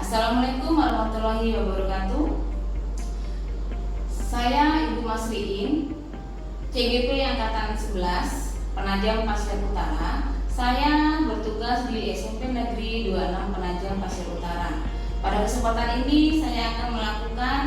Assalamualaikum warahmatullahi wabarakatuh. Saya Ibu Masriin, CGP Angkatan 11, Penajam Pasir Utara. Saya bertugas di SMP Negeri 26 Penajam Pasir Utara. Pada kesempatan ini saya akan melakukan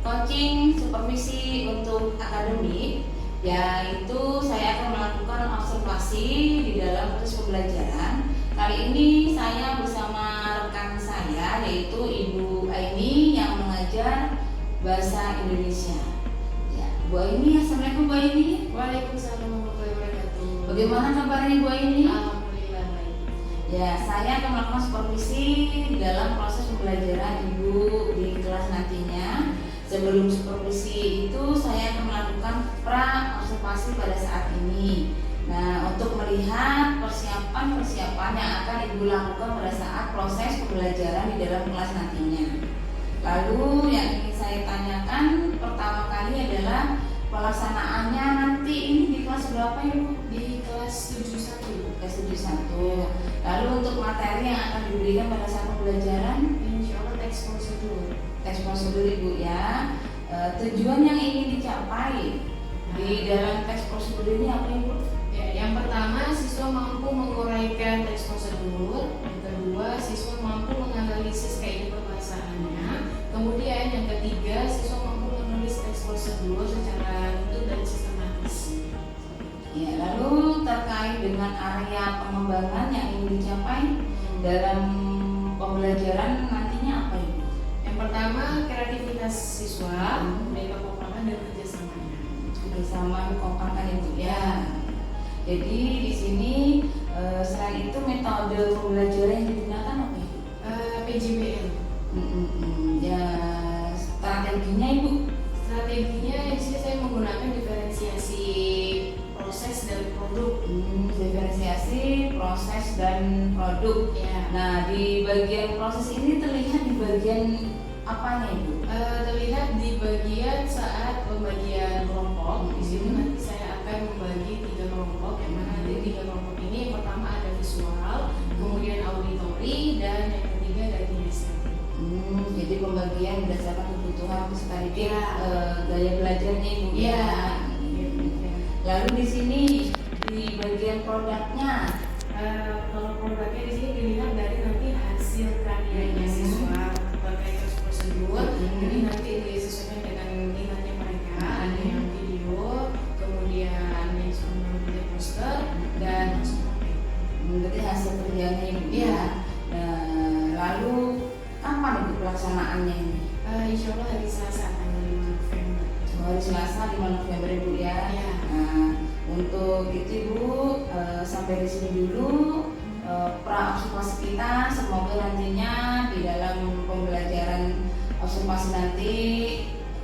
coaching supervisi untuk akademik, yaitu saya akan melakukan observasi di dalam proses pembelajaran. Kali ini saya bersama rekan saya, yaitu Ibu Aini yang mengajar Bahasa Indonesia. Ya, Bu Aini, Assalamualaikum Bu Aini. Waalaikumsalam warahmatullahi wabarakatuh. Bagaimana kabarnya Bu Aini? Alhamdulillah baik. Ya, saya akan melakukan supervisi di dalam proses pembelajaran Ibu di kelas nantinya. Sebelum supervisi itu saya akan melakukan pra observasi pada saat ini. Nah, untuk melihat persiapan yang akan Ibu lakukan pada saat proses pembelajaran di dalam kelas nantinya. Lalu yang ingin saya tanyakan pertama kali adalah pelaksanaannya nanti ini di kelas berapa Ibu? Di kelas 71. Kelas 71. Lalu untuk materi yang akan diberikan pada saat pembelajaran? Insya Allah teks prosedur. Teks prosedur Ibu ya. Tujuan yang ingin dicapai di dalam teks prosedur ini apa Ibu? Ya, yang pertama siswa mampu menguraikan teks prosedur. Yang kedua siswa mampu menganalisis kaidah pembahasannya. Kemudian yang ketiga siswa mampu menulis teks prosedur secara runtut dan sistematis. Ya, lalu terkait dengan area pengembangan yang ingin dicapai dalam pembelajaran nantinya apa Ibu? Yang pertama kreativitas siswa, kemudian kekompakan dan kerjasamanya. Bersama kompakan Ibu ya. Jadi di sini selain itu metode pembelajaran yang digunakan apa Ibu? PJBL. Ya, strateginya Ibu? Strateginya di sini saya menggunakan diferensiasi proses dan produk. Diferensiasi proses dan produk. Ya. Nah, di bagian proses ini terlihat di bagian apanya Ibu? Terlihat di bagian saat pembagian kelompok. Di sini nanti saya akan membagi 3 kelompok. Yang mana nanti 3 kelompok ini yang pertama ada visual, kemudian auditori, dan yang ketiga ada kinestetik. Jadi pembagian berdasarkan kebutuhan peserta didik, gaya belajarnya Ibu ya. Lalu di sini di bagian produknya, Kalau produknya di sini dilihat dari nanti hasil karyanya siswa terkait prosedur. Jadi nanti disesuaikan dengan minatnya mereka. Ada yang video, kemudian yang sebenarnya poster dan berarti hasil kerjanya Ibu ya. Nah, lalu kapan Ibu pelaksanaannya ini? Insya Allah hari Selasa tanggal 5 November. Hari Selasa 5 November Ibu ya. Ya. Nah, untuk itu Ibu sampai di sini dulu pra observasi kita. Semoga nantinya di dalam pembelajaran observasi nanti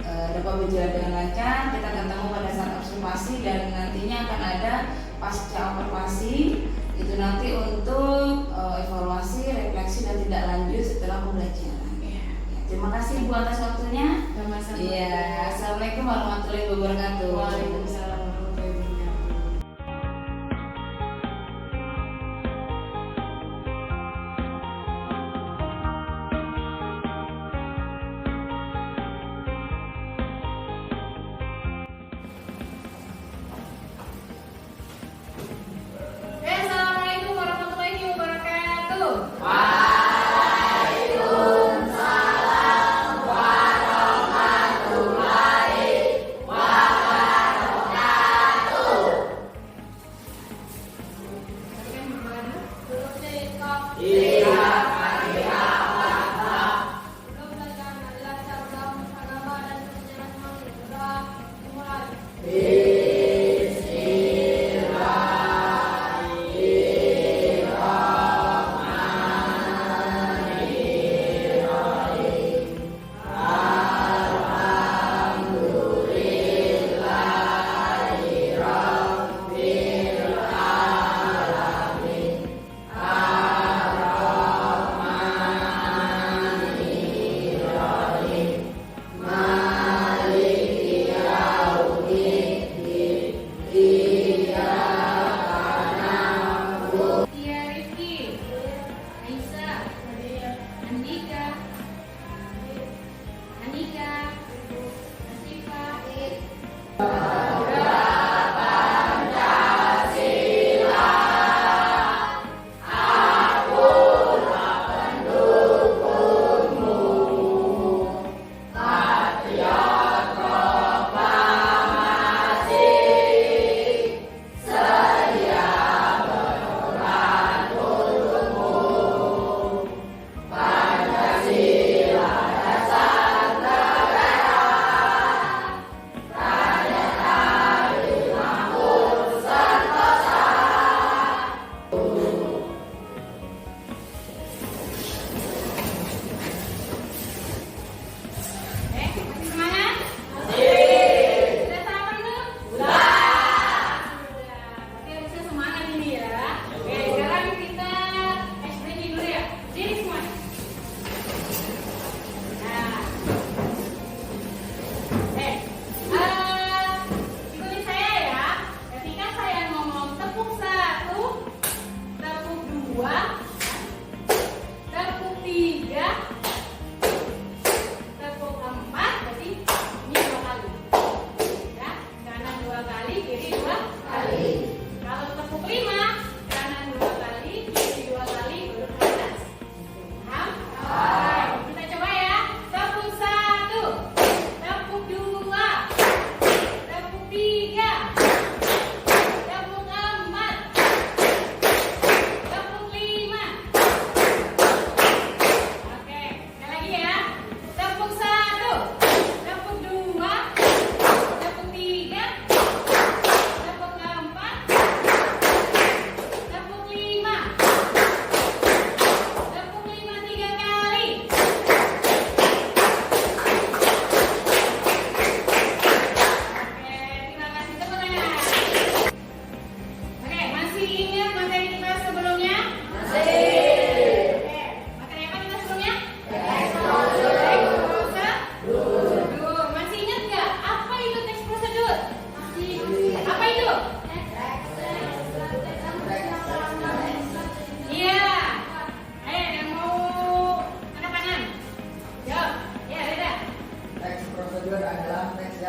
dapat berjalan dengan lancar. Kita ketemu pada saat observasi dan nantinya akan ada pasca observasi itu nanti untuk evaluasi, refleksi dan tindak lanjut setelah pembelajaran. Terima kasih Ibu atas waktunya. Sama-sama. Iya, Assalamualaikum warahmatullahi wabarakatuh. Waalaikumsalam warahmatullahi wabarakatuh. Assalamualaikum warahmatullahi wabarakatuh.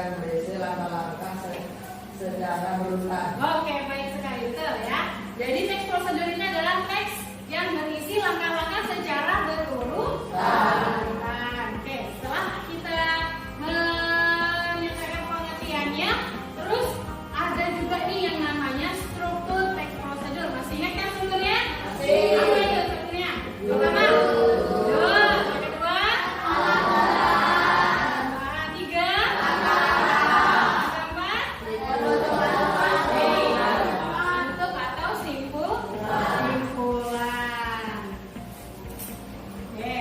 akan berisi langkah-langkah secara berulang. Oke, baik sekali, betul ya. Jadi teks prosedur ini adalah teks yang berisi langkah-langkah secara berurutan. Oke, setelah kita menyelesaikan pengertiannya, terus ada juga nih yang namanya struktur teks prosedur. Masih ingat kan strukturnya? Masih. Apa itu strukturnya? Pertama, yang kedua, tiga, keempat, untuk atau simpulan. Oke.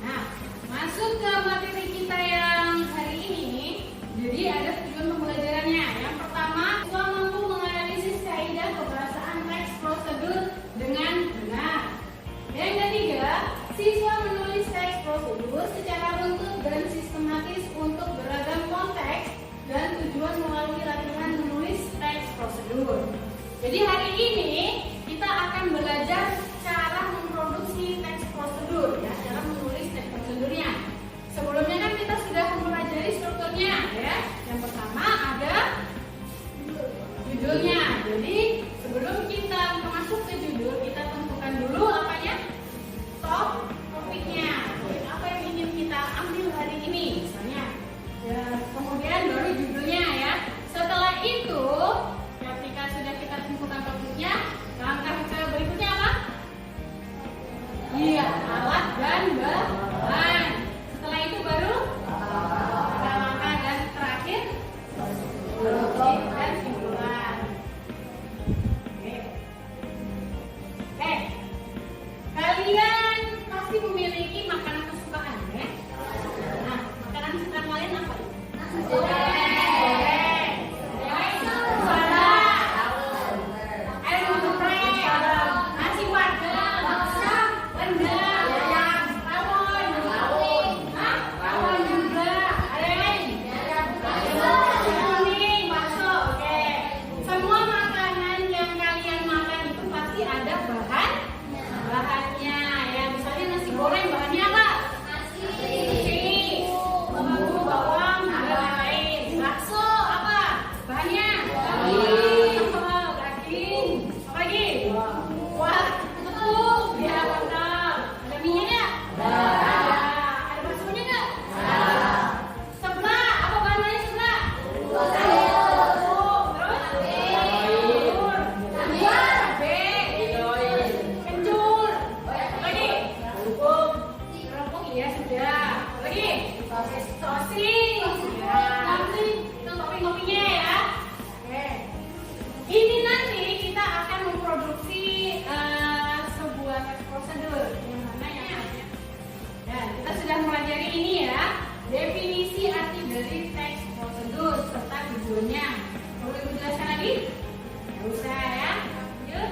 Nah, masuk ke materi kita yang hari ini. Jadi ada tujuan pembelajarannya. Yang pertama, siswa mampu menganalisis kaidah kebahasaan teks prosedur dengan benar. Yang ketiga, siswa menulis teks prosedur secara runtut dan sistematis untuk beragam konteks dan tujuan melalui latihan menulis teks prosedur. Jadi hari ini kita akan belajar cara memproduksi teks prosedur, ya, cara menulis teks prosedurnya. Sebelumnya kan kita sudah mempelajari strukturnya, ya. Yang pertama ada judulnya. Jadi sebelum kita masuk ke judul, kita tentukan dulu apanya? Topiknya. Apa yang ingin kita ambil hari ini, misalnya. Ya, kemudian baru judulnya, ya. Setelah itu, ketika sudah kita tentukan topiknya, langkah berikutnya apa? Iya, alat dan bahan. Setelah itu baru langkah dan terakhir dan simpulan. Oke. Oke. Kalian pasti memiliki makanan kesukaan, ya? Nah, makanan kesukaan kalian apa? Nasi goreng. Air geprek, nasi padang, rendang, rawon juga, ada yang lain? Nasi kuning, bakso, oke. Semua makanan yang kalian makan itu pasti ada bahannya, ya. Misalnya nasi goreng bahannya apa? Nasi, bumbu, bawang, dan lain-lain. Bakso apa? Bahannya? Daging. Apa lagi? Wah, tepung, ya, betul. Ada minyak nggak? Ada baksonya nggak? Seblak, apa bahannya seblak? Tepung, terus? Cabai, kencur, apa lagi? Kerupuk, iya sudah. Apa lagi? Sosis, ya. Itu topping-toppingnya, ya. Oke. Ini nanti kita akan memproduksi sebuah teks prosedur yang mana ya. Dan kita sudah mempelajari ini, ya. Definisi arti dari teks prosedur serta tujuannya. Perlu Ibu jelaskan lagi? Nggak usah, ya. Lanjut.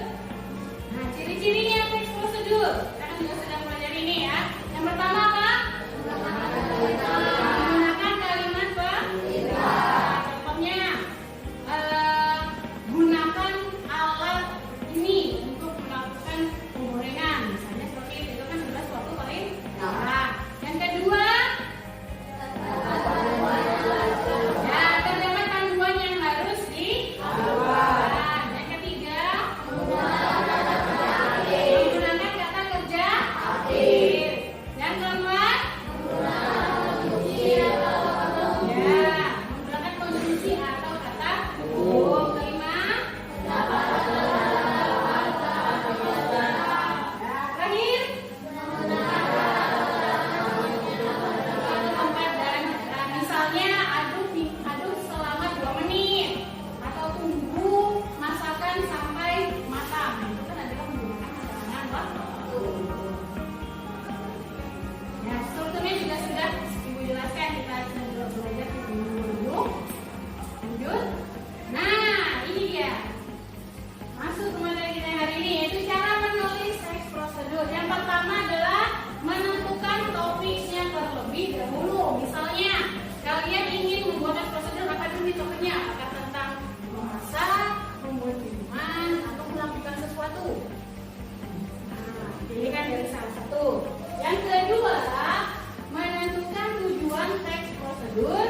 Nah, ciri-cirinya teks prosedur. Kita kan juga sudah mempelajari ini, ya. Yang pertama apa? Menggunakan kalimat pembuka. Contohnya, gunakan alat ini untuk melakukan penggorengan. Misalnya seperti itu kan jelas suatu perintah. Yang kedua, ya, terdapat panduan yang harus dilakukan. Yang ketiga, menggunakan kata kerja aktif. Yang keempat, ya, menggunakan konjungsi atau kata hubung. Kelima, terakhir, tempat dan misalnya aduk selama 2 menit atau tunggu masakan sampai matang. Itu kan adalah menggunakan keterangan waktu. Nah, strukturnya juga sudah Ibu jelaskan, kita sudah belajar dulu. Lanjut. Nah, ini dia. Masuk ke materi kita hari ini, yaitu cara menulis teks prosedur. Yang pertama adalah menentukan topiknya terlebih dahulu. Misalnya, kalian ingin membuat teks prosedur, apa dulu topiknya? Apakah tentang memasak, membuat minuman, atau melakukan sesuatu? Nah, pilihkan dari salah satu. Yang kedua, menentukan tujuan teks prosedur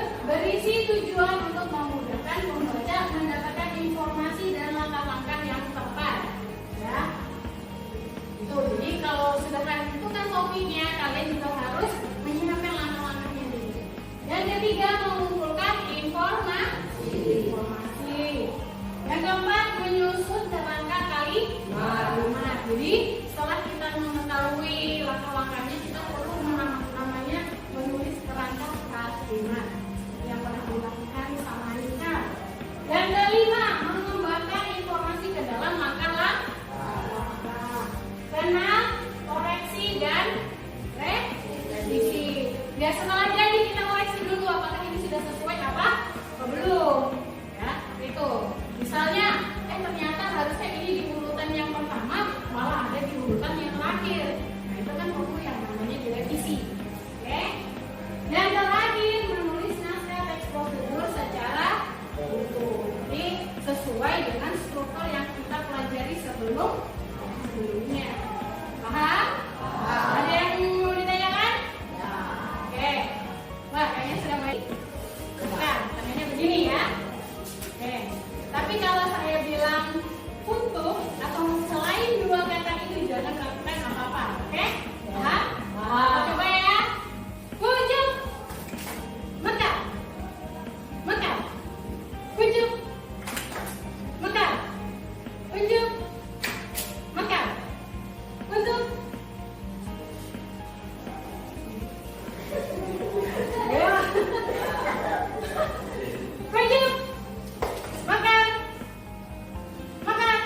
ketiga, mengumpulkan informasi. Yang keempat, menyusun kerangka kalimat. Jadi setelah kita mengetahui langkah-langkahnya, kita perlu namanya menulis kerangka kalimat yang pernah dilakukan sama Anissa. Yang kelima, mengembangkan informasi ke dalam makalah. Keenam, koreksi dan revisi. Ya, setelah jadi kita koreksi dulu apakah ini sudah sesuai apa belum. Ya, itu. Misalnya, ternyata harusnya ini di urutan yang pertama, malah ada di urutan yang terakhir. Nah, itu kan perlu yang namanya direvisi. Oke? Dan terakhir, menulis naskah teks prosedur secara utuh. Jadi sesuai dengan struktur yang kita pelajari sebelumnya. Paham? Ada yang mau ditanyakan? Oke. Wah, kayaknya sudah baik. Nah, tanyanya begini ya. Oke. Tapi kalau saya bilang untuk atau selain dua kata itu jangan lakukan apa-apa. Oke? Ya? Coba ya. Kunjuk. Mekar. Mekar. Kunjuk. Mekar. Kunjuk. Mekar. Kunjuk. Ya. Kunjuk. Makan. Makan.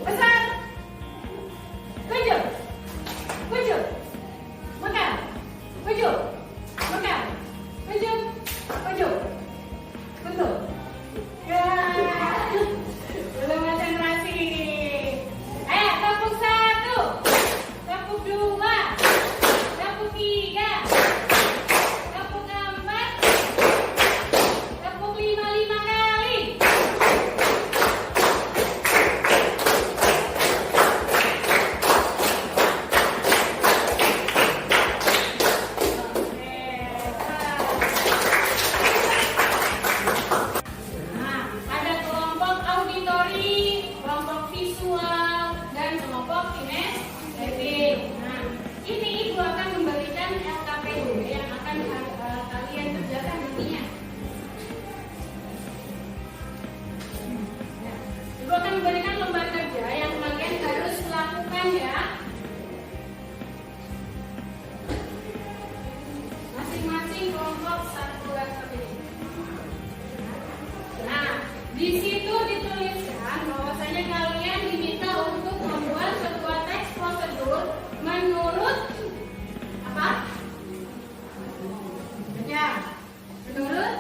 Besar. Kunjuk. Kunjuk. Makan. Kunjuk. Makan. Kunjuk. Kunjuk. Betul. Ya. Belum konsentrasi. Tepuk 1. Tepuk 2. Tepuk 3. Tepuk 4. Tepuk 5 kali. Nah, ada kelompok auditori, kelompok visual, dan kelompok kinestetik. Nah, ini Ibu akan memberikan LKPD yang akan kalian kerjakan nantinya. Ibu akan memberikan lembar kerja yang kalian harus lakukan ya. Masing-masing kelompok satu LKPD. Nah, di situ dituliskan bahwasanya kalian diminta untuk membuat sebuah teks prosedur menurut apa? Ya, menurut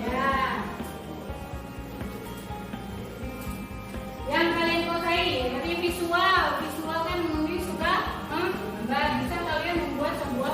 ya. Yang kalian kuasai, berarti visual kan menulis suka gambar. Bisa kalian membuat sebuah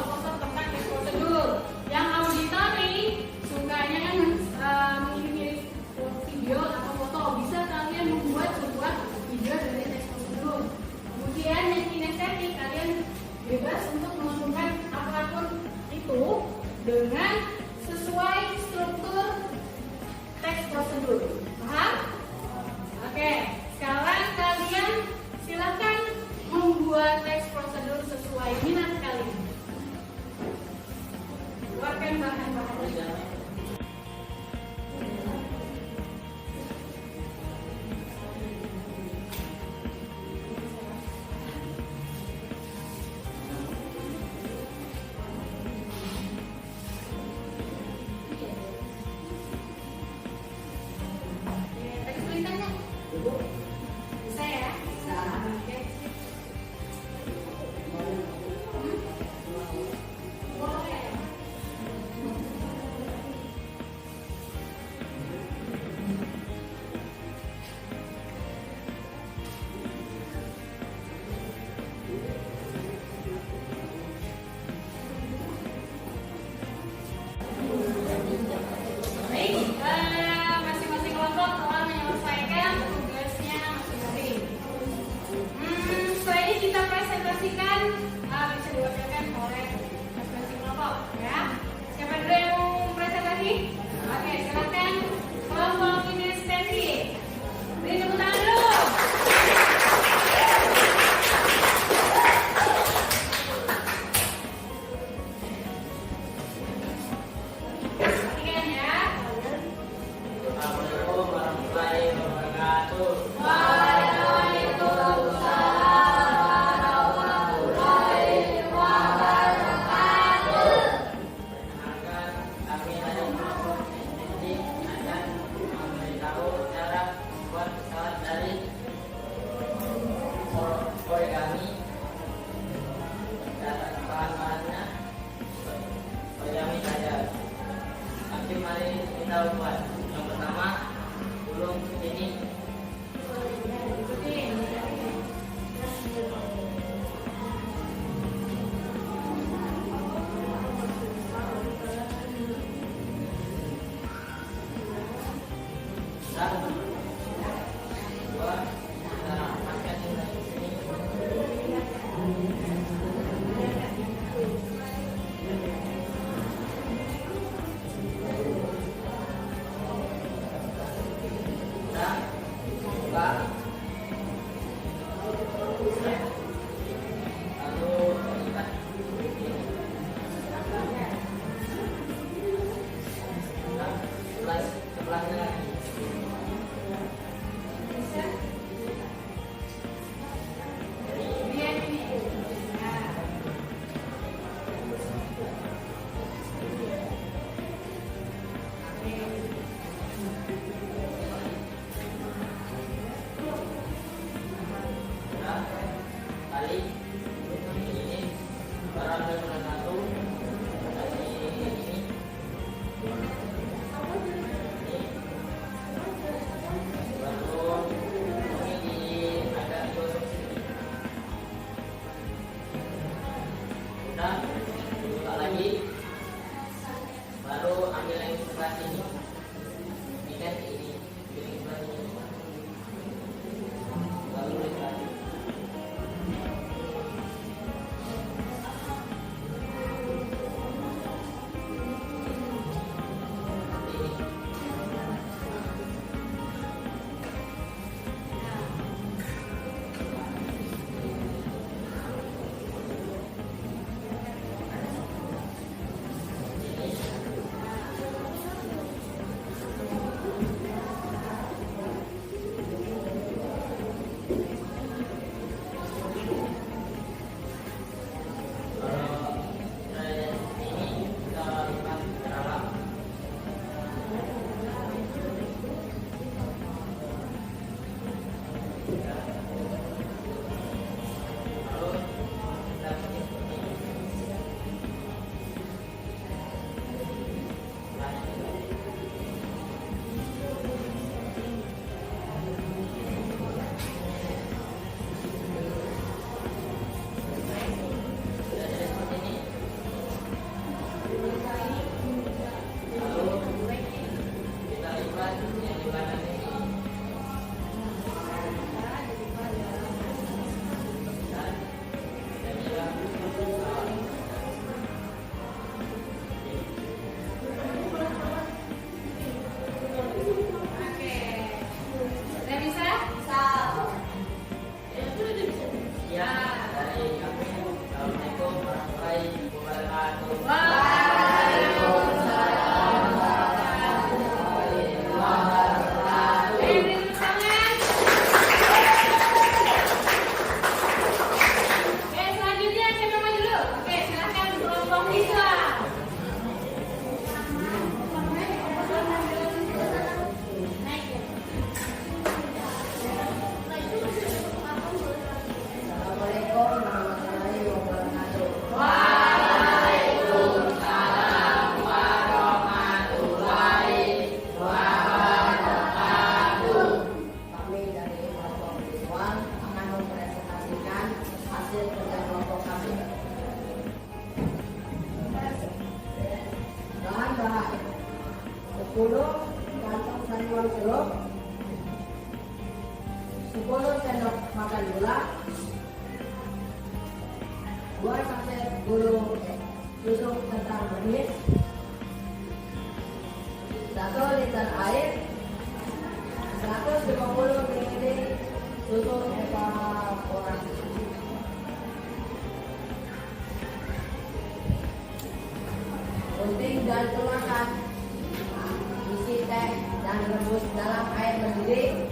Perkenalkan, kami dari kelompok SND akan memberitahu cara membuat pesawat dari origami. Bahan-bahannya origami saja. Tapi mari kita buat. Yang pertama, gulung ini. Satu, dua, kita rapatkan di sini. Kita buka, lalu ikat. Nah, sebelahnya lagi. Nah, tali ini barang yang satu dari ini. Lalu ini ada digosok sini. Udah, buka lagi. Baru ambil yang sebelah sini. Ikat ini, pilih sebelah sini. Lalu ikat. bahan 10 kantong sayuran jeruk, 10 sendok makan gula, 2 saset susu kental manis, 1 liter air, 150 ml susu evaporasi. Gunting dan tuangkan isi teh dan rebus dalam air mendidih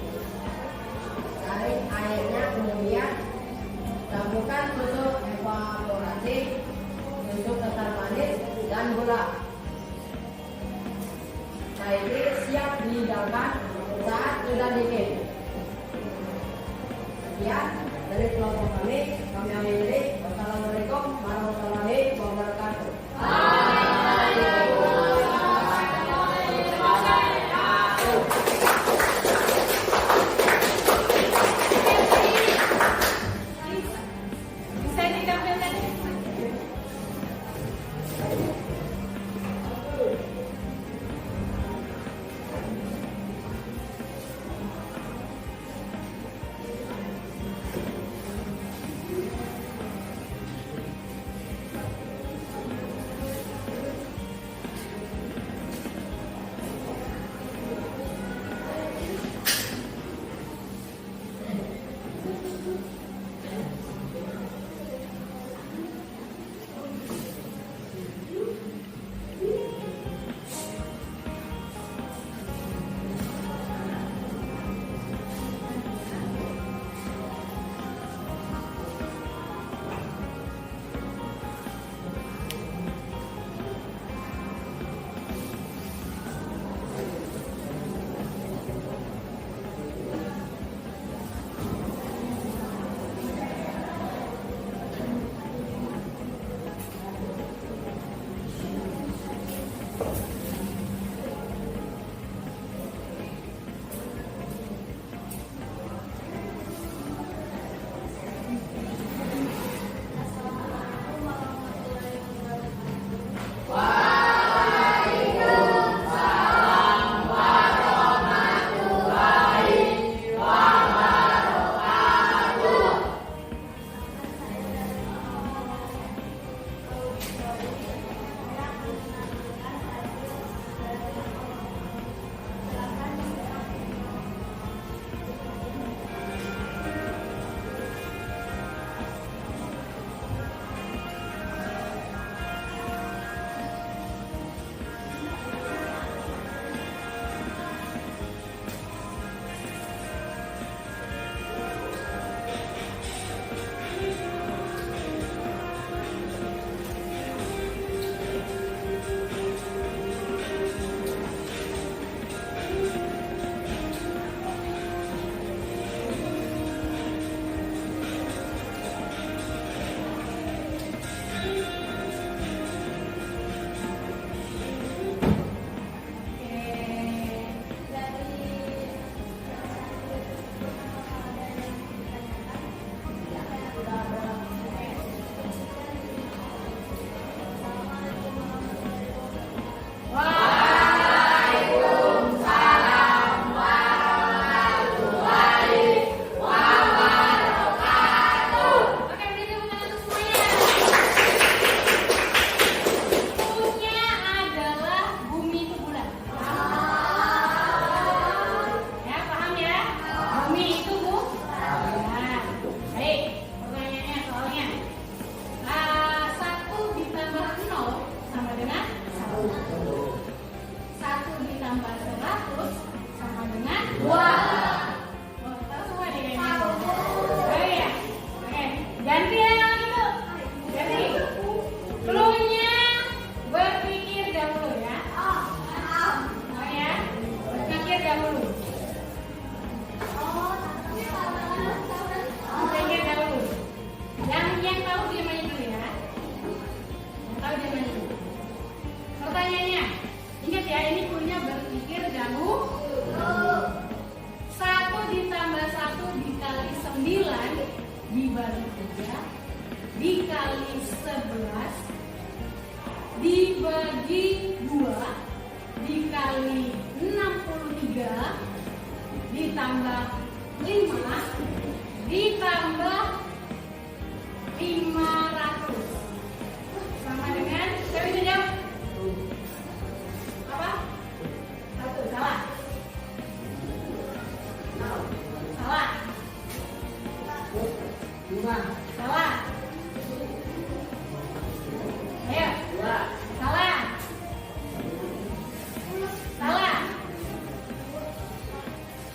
sekian dari kelompok kami akhiri. Wassalamualaikum warahmatullahi wabarakatuh. Bisa ditampilkan? dikali 11 dibagi 2 dikali 63 ditambah 5 ditambah 500 sama dengan, siapa bisa jawab? Apa? 1, salah. Salah. 5. Salah. Ayo. Salah. Salah.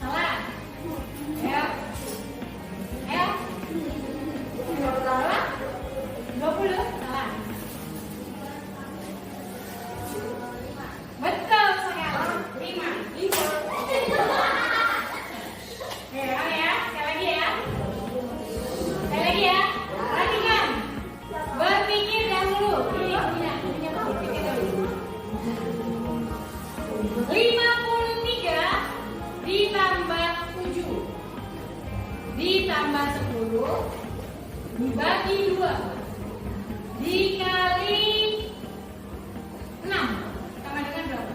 Salah. Ayo. Ayo. Salah. 20. Salah. Betul sekali. 5. Ayo ya, sekali lagi ya. ditambah 10 dibagi 2 dikali 6 sama dengan berapa?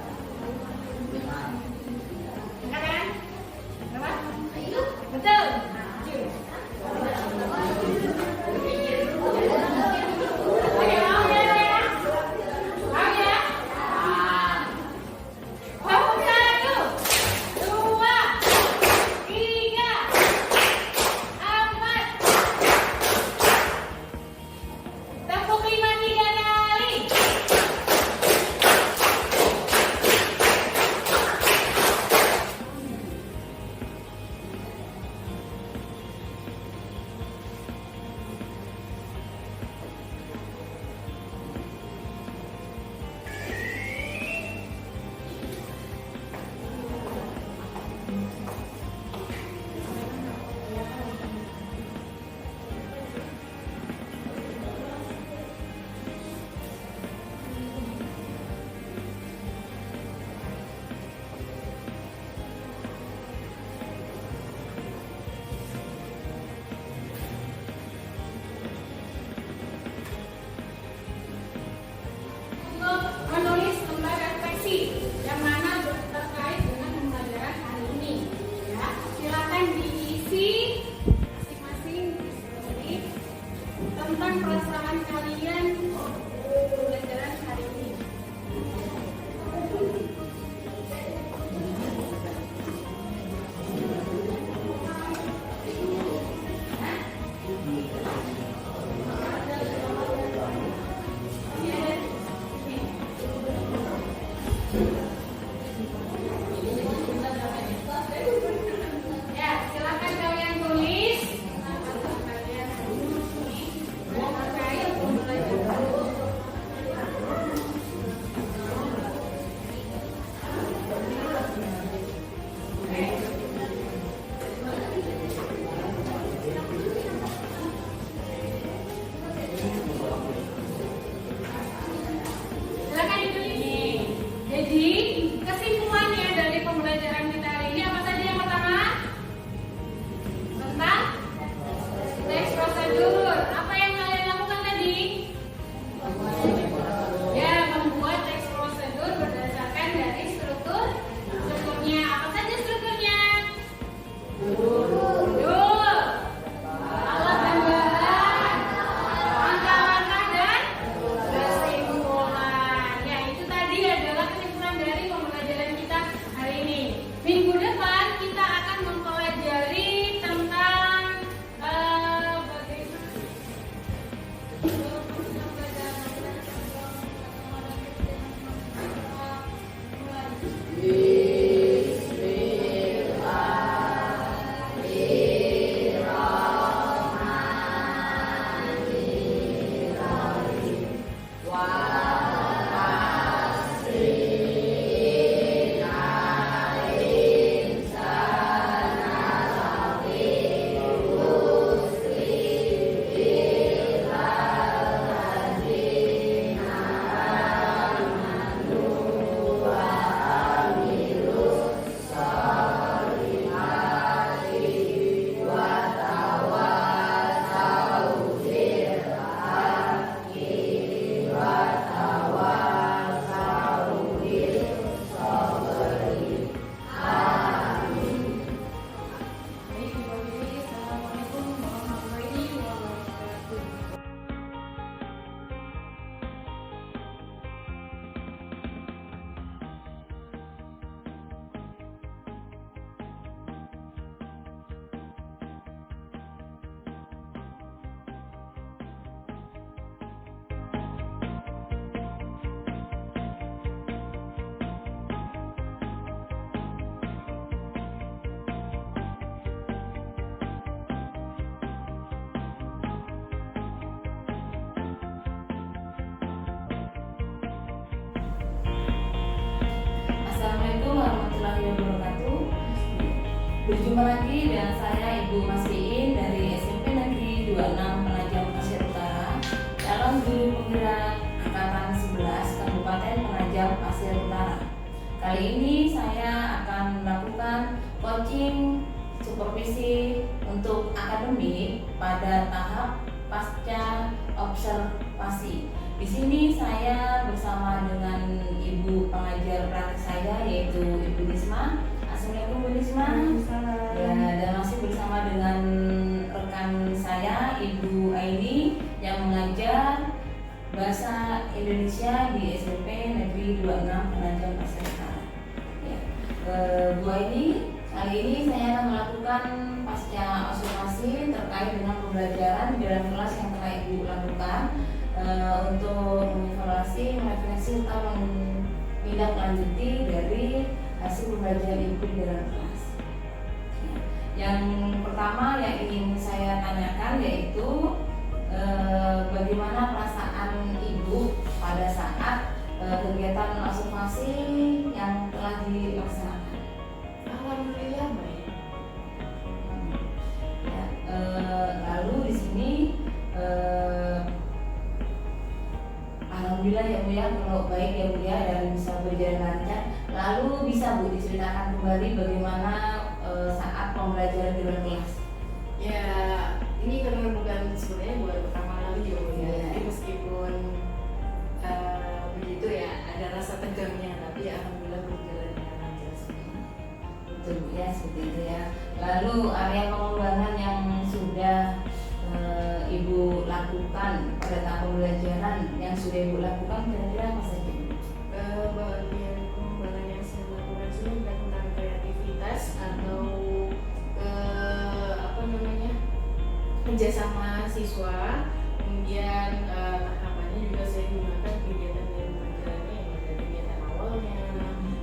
Ingat kan? Berapa? Betul. Oke, mau ya? Mau ya? Tepuk 1, 2, 3, 4. Tepuk 5 3 kali. Untuk menulis lembar refleksi yang mana terkait dengan pembelajaran hari ini, ya silakan diisi masing-masing di tentang perasaan kalian pembelajaran hari ini. Ya, silakan kalian tulis kalian terkait pembelajaran. Silakan ditulis. Jadi kesimpulannya dari pembelajaran kita hari ini apa saja? Yang pertama tentang teks prosedur. Apa yang kalian lakukan tadi? Ya, membuat teks prosedur berdasarkan dari strukturnya. Apa saja strukturnya? Judul, alat dan bahan, langkah-langkah dan kesimpulan. Ya, itu tadi adalah kesimpulan dari pembelajaran kita hari ini. Minggu depan kita akan mempelajari tentang Assalamualaikum warahmatullahi wabarakatuh. Assalamualaikum warahmatullahi wabarakatuh. Berjumpa lagi dengan saya Ibu Masriin dari SMP Negeri 26 Penajam Pasir Utara, calon guru penggerak angkatan 11 Kabupaten Penajam Pasir Utara. Kali ini saya akan melakukan coaching supervisi untuk akademik pada tahap pasca observasi. Di sini saya bersama dengan ibu pengajar praktik saya yaitu Ibu Nisma. Assalamualaikum Bu Nisma. Ya, dan masih bersama dengan rekan saya Ibu Aini yang mengajar Bahasa Indonesia di SMP Negeri 26 Penajam Pasir Utara. Ya. Bu Aini, kali ini saya akan melakukan pasca observasi terkait dengan pembelajaran di dalam kelas yang telah Ibu lakukan untuk mengevaluasi, merefleksi serta menindaklanjuti dari hasil pembelajaran Ibu di dalam kelas. Ya. Yang pertama yang ingin saya tanyakan yaitu bagaimana perasaan Ibu pada saat kegiatan observasi yang telah dilaksanakan? Alhamdulillah baik. Ya, lalu di sini alhamdulillah ya Bu ya, kalau baik ya Bu ya dan bisa berjalan lancar. Lalu bisa Bu diceritakan kembali bagaimana saat pembelajaran di luar kelas? Ya, ini karena bukan sebenarnya buat pertama kali ya Bu ya. Iya. Jadi meskipun begitu ya, ada rasa tegangnya, tapi alhamdulillah berjalan dengan lancar semua. Betul Bu ya, seperti itu ya. Lalu area pengembangan yang sudah Ibu lakukan pada tahap pembelajaran yang sudah Ibu lakukan kira-kira apa saja? Bagian pengembangan yang saya lakukan sini bukan tentang kreativitas atau kerjasama siswa, kemudian tahapannya juga saya gunakan kegiatan dari pembelajarannya yang dari kegiatan awalnya,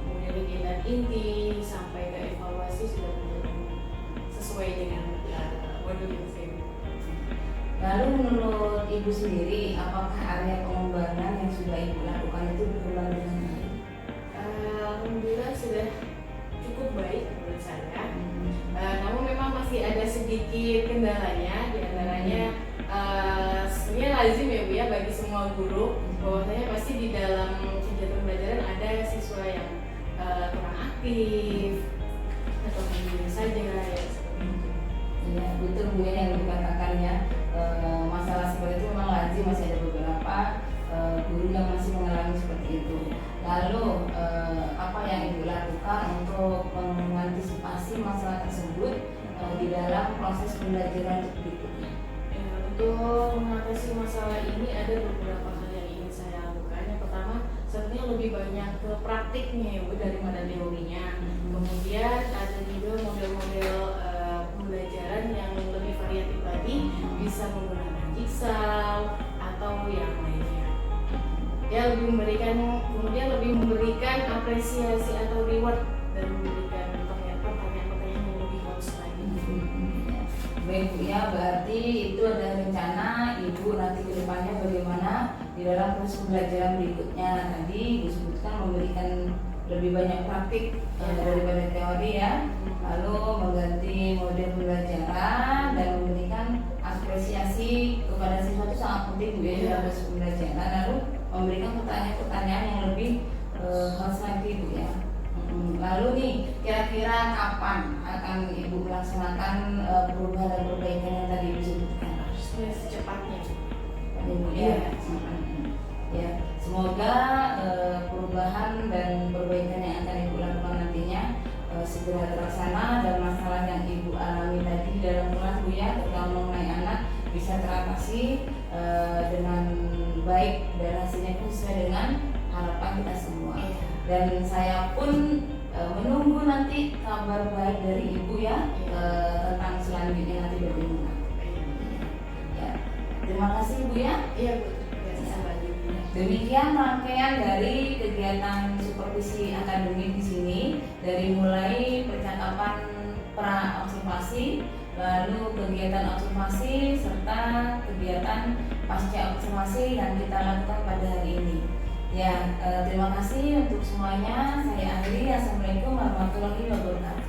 kemudian kegiatan inti sampai ke evaluasi sudah berjalan sesuai dengan modul yang saya gunakan. Lalu menurut Ibu sendiri, apakah area pengembangan yang sudah Ibu lakukan itu berkembang dengan baik? Alhamdulillah sudah cukup baik menurut saya. Namun memang masih ada sedikit kendalanya, diantaranya sebenarnya lazim ya Bu ya bagi semua guru bahwasanya pasti di dalam kegiatan pembelajaran ada siswa yang kurang aktif atau hanya saja ya seperti itu. Ya, betul Bu yang dikatakan ya, masalah seperti itu memang lazim, masih ada beberapa guru yang masih mengalami seperti itu. Lalu apa yang Ibu lakukan untuk mengantisipasi masalah tersebut di dalam proses pembelajaran berikutnya? Ya, untuk mengatasi masalah ini ada beberapa hal yang ingin saya lakukan. Yang pertama, sebenarnya lebih banyak ke praktiknya ya Bu daripada teorinya. Kemudian ada juga model-model pembelajaran yang lebih variatif lagi, bisa menggunakan jigsaw atau yang lainnya. Ya lebih memberikan apresiasi atau reward dan memberikan pertanyaan-pertanyaan yang lebih halus lagi. Baik Bu ya, berarti itu ada rencana Ibu nanti ke depannya bagaimana di dalam proses pembelajaran berikutnya. Tadi Ibu sebutkan memberikan lebih banyak praktik daripada teori ya. Lalu mengganti model pembelajaran dan memberikan apresiasi kepada siswa itu sangat penting Bu ya dalam proses pembelajaran. Lalu memberikan pertanyaan-pertanyaan yang lebih halus lagi Bu ya. Lalu nih, kira-kira kapan akan Ibu melaksanakan perubahan dan perbaikan yang tadi Ibu sebutkan? Secepatnya. Ibu ya. Ya, semoga perubahan dan perbaikan yang akan Ibu lakukan nantinya segera terlaksana dan masalah yang Ibu alami tadi dalam kelas Bu ya, terutama mengenai anak bisa teratasi dengan baik dan hasilnya pun sesuai dengan harapan kita semua. Dan saya pun menunggu nanti kabar baik dari Ibu ya tentang selanjutnya nanti bagaimana. Ya, terima kasih Bu ya. Iya Bu. Demikian rangkaian dari kegiatan supervisi akademik di sini, dari mulai percakapan pra observasi, lalu kegiatan observasi serta kegiatan pasca observasi yang kita lakukan pada hari ini. Ya, terima kasih untuk semuanya. Saya akhiri. Assalamualaikum warahmatullahi wabarakatuh.